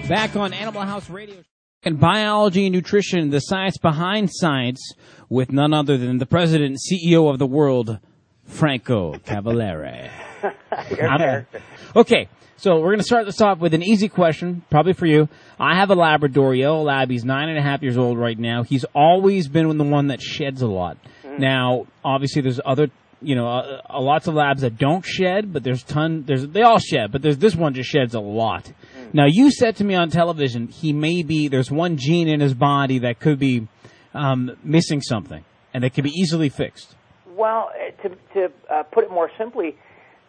Back on Animal House Radio and Biology and Nutrition, the science behind science, with none other than the president and CEO of the world, Franco Cavallari. Okay, so we're going to start this off with an easy question, probably for you. I have a Labrador, yellow lab. He's 9.5 years old right now. He's always been the one that sheds a lot. Now, obviously, there's other, lots of labs that don't shed, but they all shed, but this one just sheds a lot. Now, you said to me on television, there's one gene in his body that could be missing something, and it could be easily fixed. Well, to put it more simply,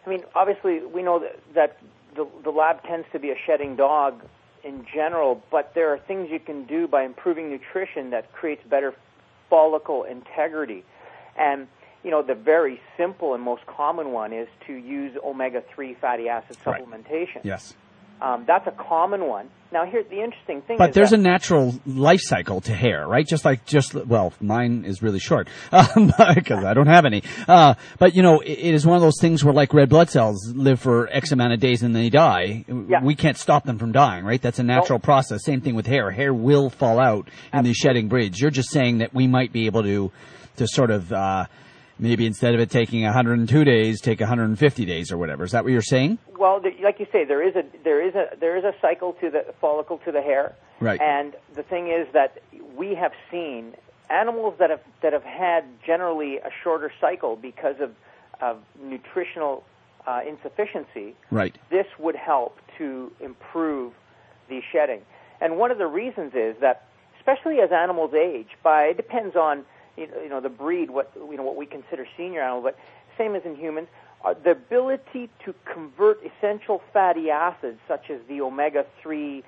I mean, obviously, we know that the lab tends to be a shedding dog in general, but there are things you can do by improving nutrition that creates better follicle integrity. And, the very simple and most common one is to use omega-3 fatty acid supplementation. Right. Yes. That's a common one. Now, here's the interesting thing. But there's a natural life cycle to hair, right? Mine is really short because I don't have any. But, it is one of those things where, like red blood cells live for X amount of days and they die. Yeah. We can't stop them from dying, right? That's a natural process. Same thing with hair. Hair will fall out in these shedding breeds. You're just saying that we might be able to sort of maybe instead of it taking 102 days, take 150 days or whatever. Is that what you're saying? Well, like you say, there is a cycle to the follicle to the hair. Right. And the thing is that we have seen animals that have had generally a shorter cycle because of nutritional insufficiency. Right. This would help to improve the shedding. And one of the reasons is that, especially as animals age, it depends on the breed, what we consider senior animal, but same as in humans, the ability to convert essential fatty acids such as the omega-3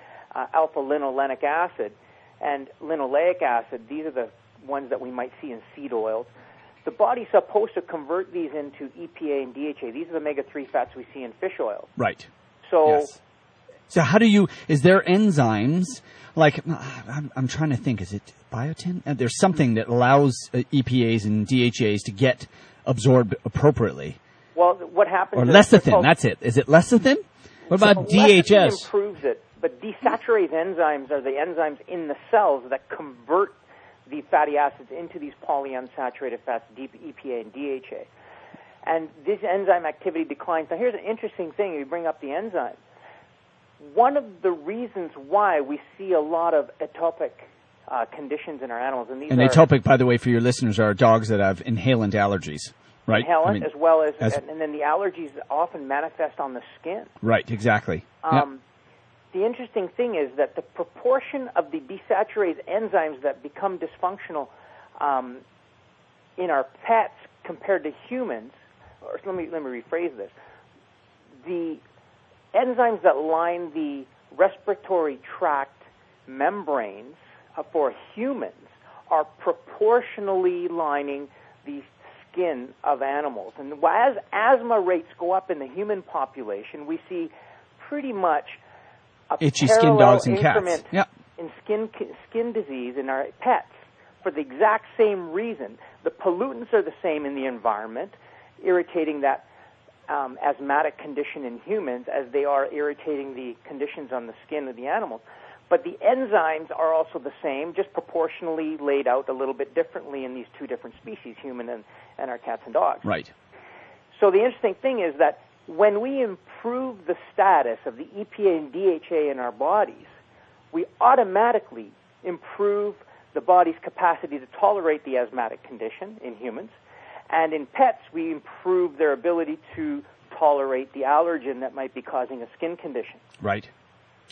alpha-linolenic acid and linoleic acid. These are the ones that we might see in seed oils. The body's supposed to convert these into EPA and DHA. These are the omega-3 fats we see in fish oil. Right. So, yes. So is there enzymes, like, I'm trying to think, is it biotin? There's something that allows EPAs and DHAs to get absorbed appropriately. Well, what happens is... Or lecithin, that's it. Is it lecithin? What about DHS? Lecithin improves it, but desaturase enzymes are the enzymes in the cells that convert the fatty acids into these polyunsaturated fats, EPA and DHA. And this enzyme activity declines. Now, here's an interesting thing. You bring up the enzymes. One of the reasons why we see a lot of atopic conditions in our animals, and atopic, by the way, for your listeners, are dogs that have inhalant allergies, right? Inhalant, as well as and then the allergies often manifest on the skin. Right, exactly. The interesting thing is that the proportion of the desaturase enzymes that become dysfunctional in our pets compared to humans, or let me rephrase this, the enzymes that line the respiratory tract membranes for humans are proportionally lining the skin of animals. And as asthma rates go up in the human population, we see pretty much a itchy skin dogs and increment cats. In skin disease in our pets for the exact same reason. The pollutants are the same in the environment, irritating that asthmatic condition in humans as they are irritating the conditions on the skin of the animals. But the enzymes are also the same, just proportionally laid out a little bit differently in these two different species, human and our cats and dogs. Right. So the interesting thing is that when we improve the status of the EPA and DHA in our bodies, we automatically improve the body's capacity to tolerate the asthmatic condition in humans. And in pets, we improve their ability to tolerate the allergen that might be causing a skin condition. Right.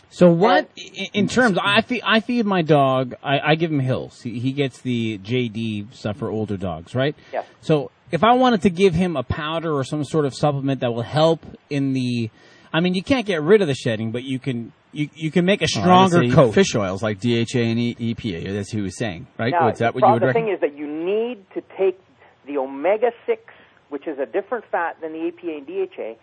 So what, in terms, I feed my dog, I give him Hills. He gets the JD stuff for older dogs, right? Yes. So if I wanted to give him a powder or some sort of supplement that will help in the, I mean, you can't get rid of the shedding, but you can make a stronger coat. Fish oils like DHA and EPA, that's what he was saying, right? Now, Is that what you would recommend? The thing is that you need to take the omega-6, which is a different fat than the EPA and DHA,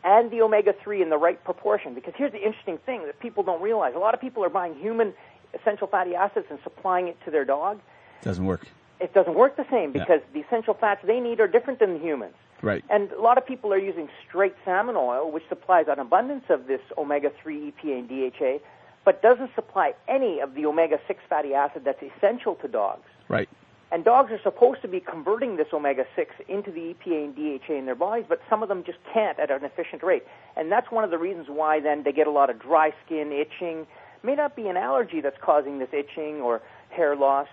and the omega-3 in the right proportion. Because here's the interesting thing that people don't realize. A lot of people are buying human essential fatty acids and supplying it to their dog. Doesn't work. It doesn't work the same because the essential fats they need are different than humans. Right. And a lot of people are using straight salmon oil, which supplies an abundance of this omega-3, EPA, and DHA, but doesn't supply any of the omega-6 fatty acid that's essential to dogs. Right. And dogs are supposed to be converting this omega-6 into the EPA and DHA in their bodies, but some of them just can't at an efficient rate. And that's one of the reasons why then they get a lot of dry skin, itching. May not be an allergy that's causing this itching or hair loss,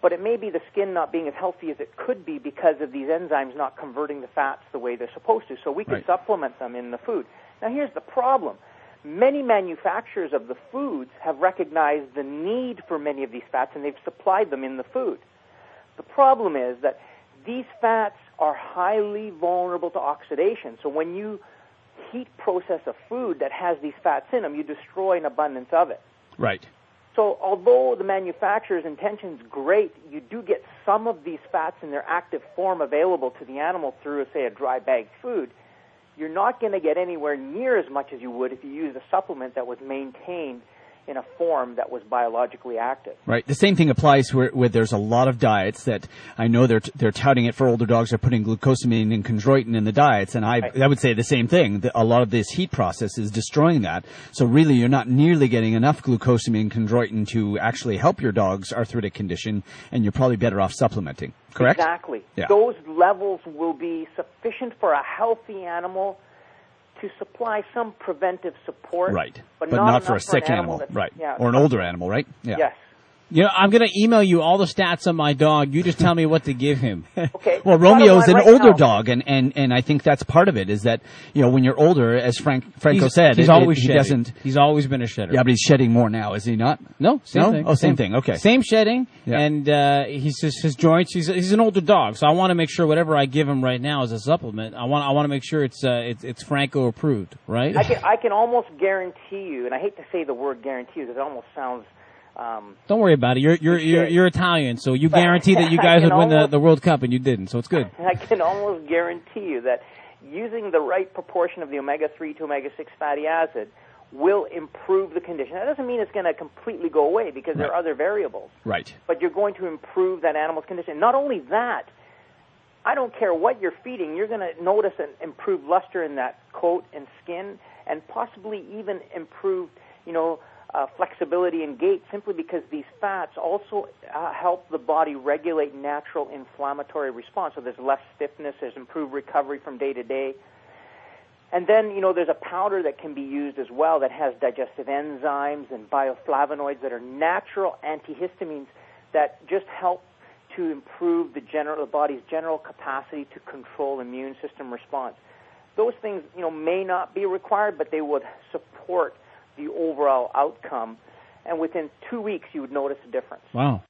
but it may be the skin not being as healthy as it could be because of these enzymes not converting the fats the way they're supposed to. So we can supplement them in the food. Now here's the problem. Many manufacturers of the foods have recognized the need for many of these fats, and they've supplied them in the food. The problem is that these fats are highly vulnerable to oxidation. So when you heat process a food that has these fats in them, you destroy an abundance of it. Right. So although the manufacturer's intention is great, you do get some of these fats in their active form available to the animal through, say, a dry bagged food. You're not going to get anywhere near as much as you would if you used a supplement that was maintained in a form that was biologically active. Right. The same thing applies where there's a lot of diets that I know they're touting it for older dogs. They're putting glucosamine and chondroitin in the diets, and I would say the same thing. A lot of this heat process is destroying that. So really, you're not nearly getting enough glucosamine and chondroitin to actually help your dog's arthritic condition, and you're probably better off supplementing. Correct? Exactly. Yeah. Those levels will be sufficient for a healthy animal to supply some preventive support. Right. But not for a sick animal. Right. Yeah, or an older animal, right? Yeah. Yes. You know, I'm going to email you all the stats on my dog. You just tell me what to give him. Okay. Well, Romeo's an older now. dog, and I think that's part of it, is that, you know, when you're older, as Franco said, he's always he shedding. doesn't. He's always been a shedder. Yeah, but he's shedding more now, is he not? No, same thing. Oh, same thing. Okay. Same shedding, Yeah. and he's just his joints. He's an older dog, so I want to make sure whatever I give him right now as a supplement, I want to make sure it's Franco approved, right? I can almost guarantee you, and I hate to say the word guarantee because it almost sounds. Don't worry about it. You're Italian, so you guarantee that you guys would win the World Cup, and you didn't, so it's good. I can almost guarantee you that using the right proportion of the omega-3 to omega-6 fatty acid will improve the condition. That doesn't mean it's going to completely go away because there are other variables. Right. But you're going to improve that animal's condition. Not only that, I don't care what you're feeding, you're going to notice an improved luster in that coat and skin, and possibly even improved, flexibility and gait, simply because these fats also help the body regulate natural inflammatory response. So there's less stiffness, there's improved recovery from day to day. And then, there's a powder that can be used as well that has digestive enzymes and bioflavonoids that are natural antihistamines that just help to improve the body's general capacity to control immune system response. Those things, may not be required, but they would support the overall outcome, and within 2 weeks you would notice a difference. Wow.